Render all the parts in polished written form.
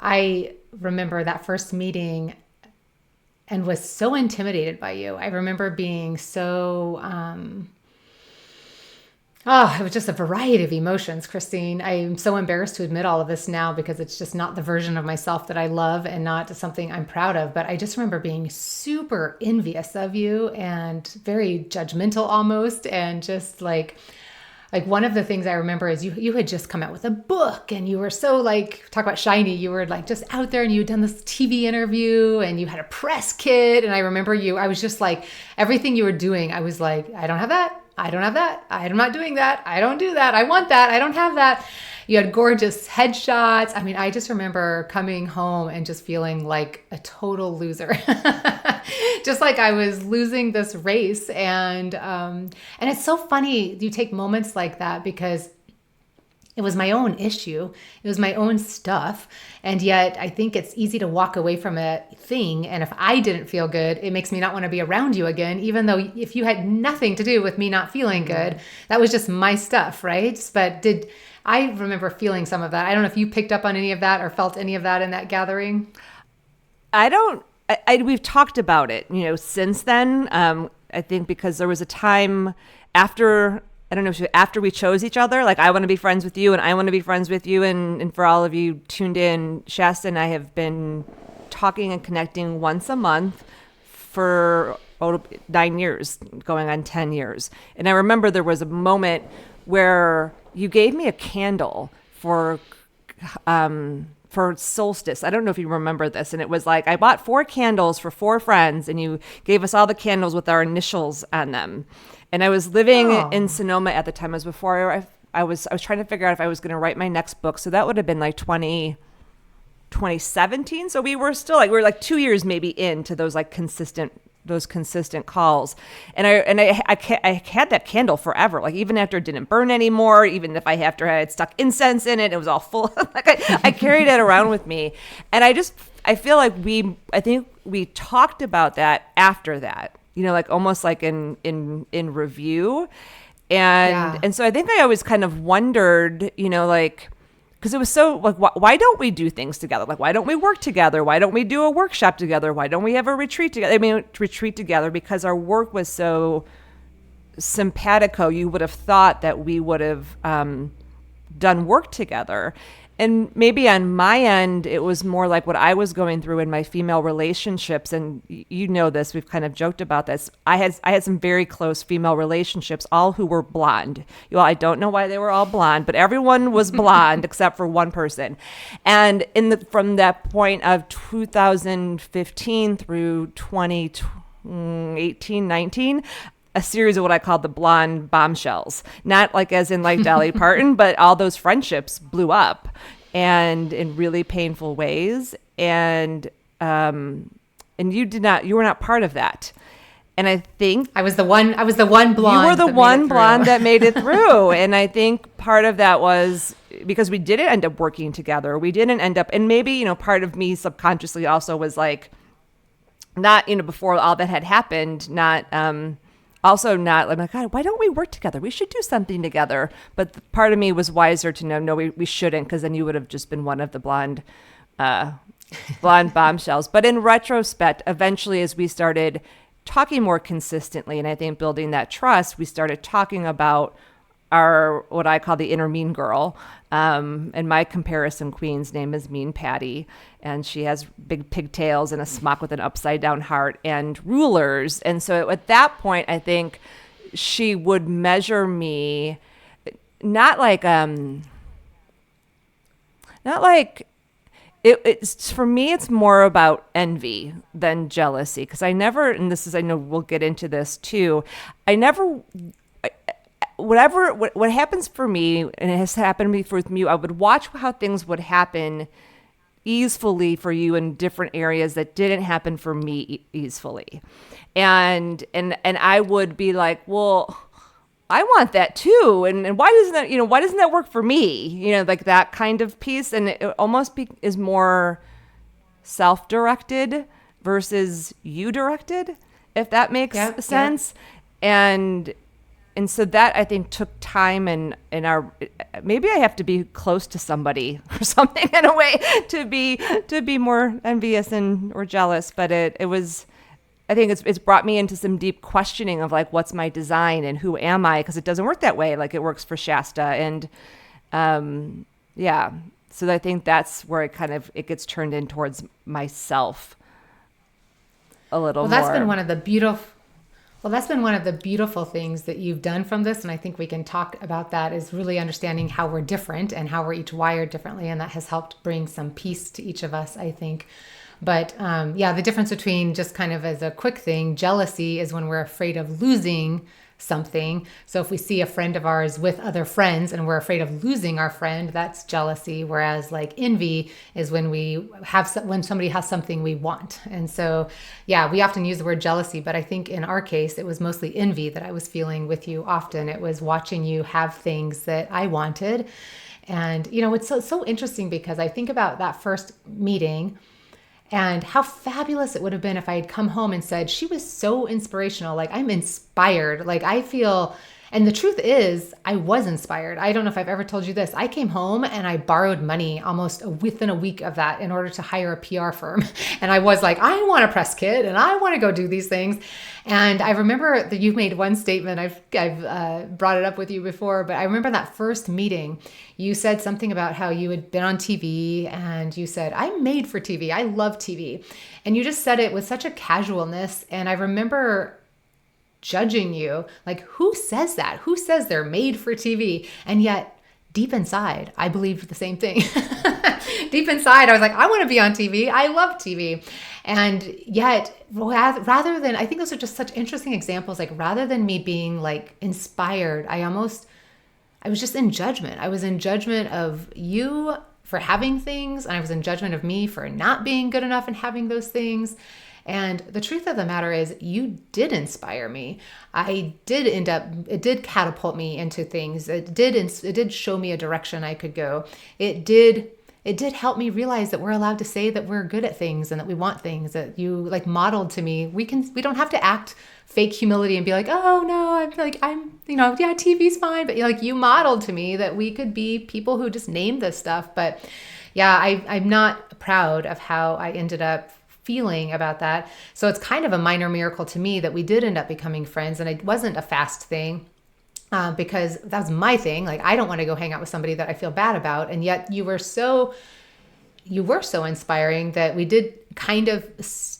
I remember that first meeting and was so intimidated by you. I remember being so, it was just a variety of emotions, Christine. I'm so embarrassed to admit all of this now because it's just not the version of myself that I love and not something I'm proud of. But I just remember being super envious of you and very judgmental almost. And just like one of the things I remember is you had just come out with a book and you were so like, talk about shiny, you were like just out there and you had done this TV interview and you had a press kit. And I remember I was just like, everything you were doing, I was like, I don't have that. I don't have that. I'm not doing that. I don't do that. I want that. I don't have that. You had gorgeous headshots. I mean, I just remember coming home and just feeling like a total loser, just like I was losing this race. And it's so funny you take moments like that because it was my own issue. It was my own stuff. And yet I think it's easy to walk away from a thing. And if I didn't feel good, it makes me not want to be around you again, even though if you had nothing to do with me not feeling good, that was just my stuff, right? But I remember feeling some of that. I don't know if you picked up on any of that or felt any of that in that gathering. We've talked about it, since then. I think because there was a time after, I don't know, after we chose each other, like I want to be friends with you and I want to be friends with you. And for all of you tuned in, Shasta and I have been talking and connecting once a month for 9 years, going on 10 years. And I remember there was a moment where you gave me a candle for solstice. I don't know if you remember this. And it was like, I bought 4 candles for 4 friends and you gave us all the candles with our initials on them. And I was living in Sonoma at the time. It was before I was trying to figure out if I was going to write my next book. So that would have been like 2017. So we were still we were like 2 years maybe into those consistent calls. And I had that candle forever. Like even after it didn't burn anymore, even if I had stuck incense in it, it was all full. I carried it around with me. And I feel like I think we talked about that after that, like almost like in review. And so I think I always kind of wondered, because it was so like, why don't we do things together? Like, why don't we work together? Why don't we do a workshop together? Why don't we have a retreat together? Retreat together because our work was so simpatico. You would have thought that we would have done work together. And maybe on my end, it was more like what I was going through in my female relationships. And you know this, we've kind of joked about this. I had some very close female relationships, all who were blonde. I don't know why they were all blonde, but everyone was blonde except for one person. And from that point of 2015 through 2018, 19, a series of what I call the blonde bombshells, not like as in like Dolly Parton, but all those friendships blew up and in really painful ways. And you were not part of that. And I think I was the one blonde. You were the one blonde that made it through. And I think part of that was because we didn't end up working together. We didn't end up, and maybe, part of me subconsciously also was like, not, before all that had happened, not, also not, I'm like, God, why don't we work together? We should do something together. But part of me was wiser to know, no, we shouldn't, because then you would have just been one of the blonde bombshells. But in retrospect, eventually, as we started talking more consistently, and I think building that trust, we started talking about what I call the inner mean girl. And my comparison queen's name is Mean Patty. And she has big pigtails and a smock with an upside down heart and rulers. And so at that point, I think she would measure me not like it's for me, it's more about envy than jealousy. Because I know we'll get into this too. What happens for me, and it has happened to me with you, I would watch how things would happen easily for you in different areas that didn't happen for me easily. And I would be like, well, I want that too. And why doesn't that work for me? Like that kind of piece. And it almost is more self-directed versus you directed, if that makes sense. and so that I think took time, and maybe I have to be close to somebody or something in a way to be more envious or jealous. But it was, I think it's brought me into some deep questioning of like, what's my design and who am I? Because it doesn't work that way like it works for Shasta. And yeah, so I think that's where it gets turned in towards myself a little more. That's been one of the beautiful things that you've done from this. And I think we can talk about that, is really understanding how we're different and how we're each wired differently. And that has helped bring some peace to each of us, I think. But the difference between, just kind of as a quick thing, jealousy is when we're afraid of losing something. So if we see a friend of ours with other friends and we're afraid of losing our friend, that's jealousy. Whereas like envy is when when somebody has something we want. And so, yeah, we often use the word jealousy, but I think in our case, it was mostly envy that I was feeling with you often. It was watching you have things that I wanted. And, it's so interesting, because I think about that first meeting and how fabulous it would have been if I had come home and said, she was so inspirational. Like, I'm inspired. Like, I feel, and the truth is, I was inspired. I don't know if I've ever told you this. I came home and I borrowed money almost within a week of that in order to hire a PR firm. And I was like, I want a press kit and I want to go do these things. And I remember that you made one statement. I've brought it up with you before, but I remember that first meeting, you said something about how you had been on TV, and you said, I'm made for TV. I love TV. And you just said it with such a casualness. And I remember judging you, like, who says that? Who says they're made for TV? And yet deep inside, I believed the same thing. Deep inside, I was like, I want to be on TV. I love TV. And yet, rather than, I think those are just such interesting examples. Like, rather than me being like inspired, I was just in judgment. I was in judgment of you for having things, and I was in judgment of me for not being good enough and having those things. And the truth of the matter is, you did inspire me. It did catapult me into things. It did show me a direction I could go. It did help me realize that we're allowed to say that we're good at things and that we want things, that you like modeled to me. We don't have to act fake humility and be like, oh no, TV's fine. But like, you modeled to me that we could be people who just name this stuff. But yeah, I'm not proud of how I ended up feeling about that. So it's kind of a minor miracle to me that we did end up becoming friends, and it wasn't a fast thing, because that's my thing. Like, I don't want to go hang out with somebody that I feel bad about. And yet you were so inspiring that we did kind of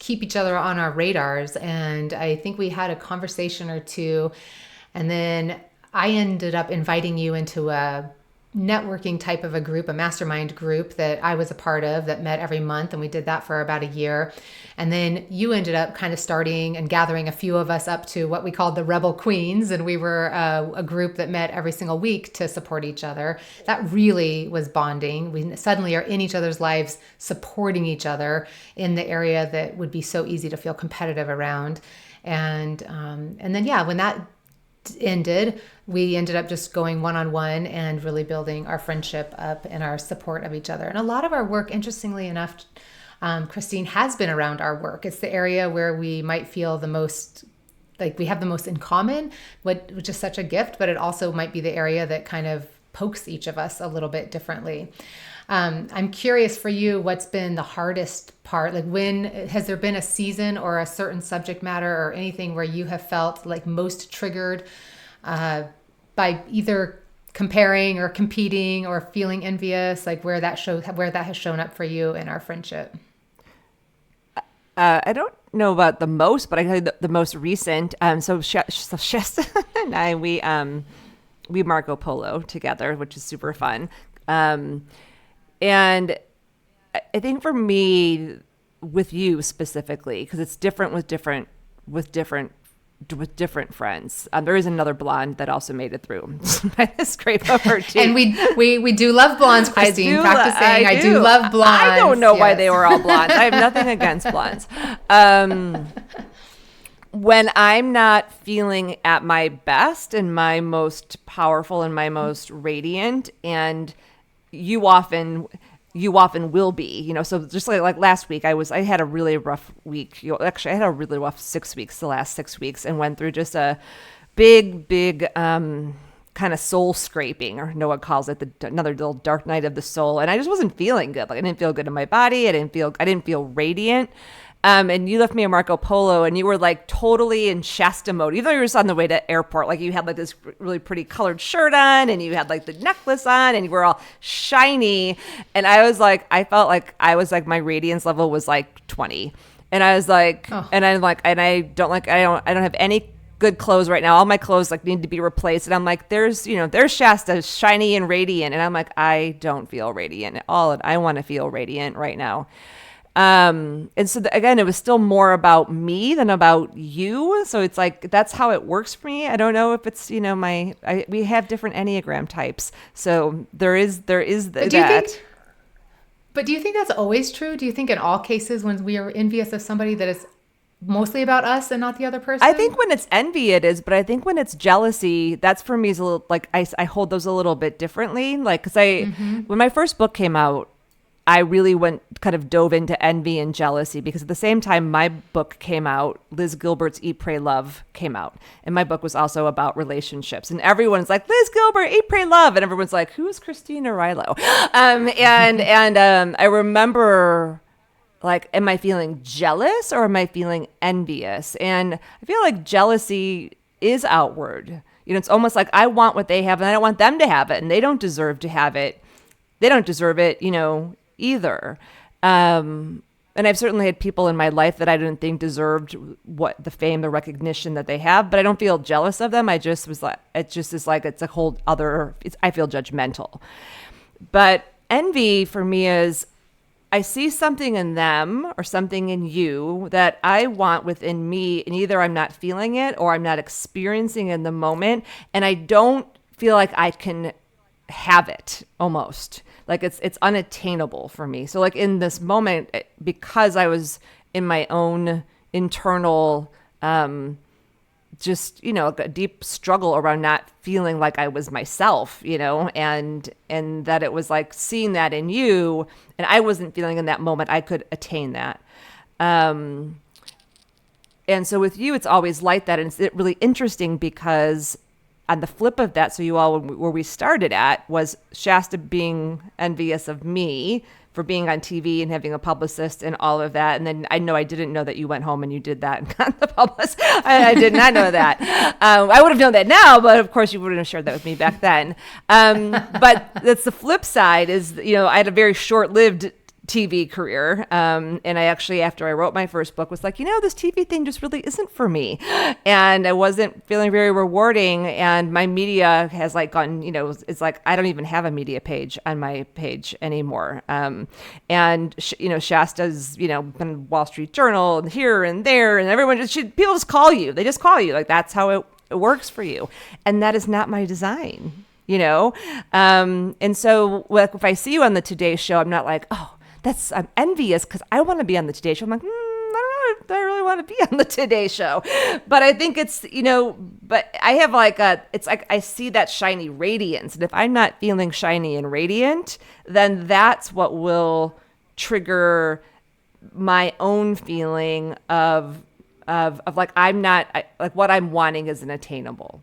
keep each other on our radars. And I think we had a conversation or two, and then I ended up inviting you into a networking type of a group, a mastermind group that I was a part of that met every month. And we did that for about a year. And then you ended up kind of starting and gathering a few of us up to what we called the Rebel Queens. And we were a group that met every single week to support each other. That really was bonding. We suddenly are in each other's lives, supporting each other in the area that would be so easy to feel competitive around. And then, yeah, when that ended, we ended up just going one-on-one and really building our friendship up and our support of each other. And a lot of our work, interestingly enough, Christine, has been around our work. It's the area where we might feel the most like we have the most in common, which is such a gift, but it also might be the area that kind of pokes each of us a little bit differently. I'm curious for you, what's been the hardest part? Like, when has there been a season or a certain subject matter or anything where you have felt like most triggered by either comparing or competing or feeling envious, like where that has shown up for you in our friendship? I don't know about the most, but I can tell you the most recent. So Shasta and I, we Marco Polo together, which is super fun. And I think for me, with you specifically, because it's different with different friends. There is another blonde that also made it through. I scrape up her cheek. And we do love blondes, Christine. I do love blondes. I don't know why they were all blondes. I have nothing against blondes. When I'm not feeling at my best and my most powerful and my most radiant, and you often will be, so just like last week, I had a really rough week. Actually, I had a really rough 6 weeks, the last 6 weeks, and went through just a big kind of soul scraping, or Noah calls it another little dark night of the soul. And I just wasn't feeling good. Like I didn't feel good in my body. I didn't feel radiant. And you left me a Marco Polo, and you were like totally in Shasta mode, even though you were just on the way to airport. Like you had like this really pretty colored shirt on, and you had like the necklace on, and you were all shiny. And I felt like my radiance level was like 20. And I was like, I don't have any good clothes right now. All my clothes like need to be replaced. And I'm like, there's Shasta, shiny and radiant. And I'm like, I don't feel radiant at all. And I want to feel radiant right now. And so again, it was still more about me than about you. So it's like, that's how it works for me. I don't know if it's, we have different Enneagram types. So there is that. But do you think that's always true? Do you think in all cases when we are envious of somebody that it's mostly about us and not the other person? I think when it's envy, it is. But I think when it's jealousy, that's for me is a little, like, I hold those a little bit differently. Like, because when my first book came out, I really kind of dove into envy and jealousy, because at the same time my book came out, Liz Gilbert's Eat, Pray, Love came out. And my book was also about relationships. And everyone's like, Liz Gilbert, Eat, Pray, Love. And everyone's like, who's Christina Rilo? I remember, like, am I feeling jealous or am I feeling envious? And I feel like jealousy is outward. It's almost like I want what they have and I don't want them to have it. And they don't deserve to have it. They don't deserve it, either. And I've certainly had people in my life that I didn't think deserved what the fame, the recognition that they have, but I don't feel jealous of them. I just was like, it's a whole other, I feel judgmental. But envy for me is, I see something in them or something in you that I want within me, and either I'm not feeling it or I'm not experiencing it in the moment, and I don't feel like I can have it, almost like it's unattainable for me. So like in this moment, because I was in my own internal just a deep struggle around not feeling like I was myself, and that it was like seeing that in you, and I wasn't feeling in that moment I could attain that. And so with you, it's always like that. And it's really interesting because on the flip of that, so you all, where we started at was Shasta being envious of me for being on TV and having a publicist and all of that. And then I didn't know that you went home and you did that and got the publicist. I did not know that. I would have known that now, but of course you wouldn't have shared that with me back then. But that's the flip side is, I had a very short-lived TV career. And I actually, after I wrote my first book, was like, this TV thing just really isn't for me. And I wasn't feeling very rewarding. And my media has like gone, it's like, I don't even have a media page on my page anymore. Shasta's, been Wall Street Journal and here and there, and everyone people just call you. They just call you. Like, that's how it works for you. And that is not my design, And so like, if I see you on the Today Show, I'm not like, oh, I'm envious because I want to be on the Today Show. I'm like, I don't know if I really want to be on the Today Show. But I think it's, but I have like it's like I see that shiny radiance. And if I'm not feeling shiny and radiant, then that's what will trigger my own feeling of like, like what I'm wanting isn't attainable.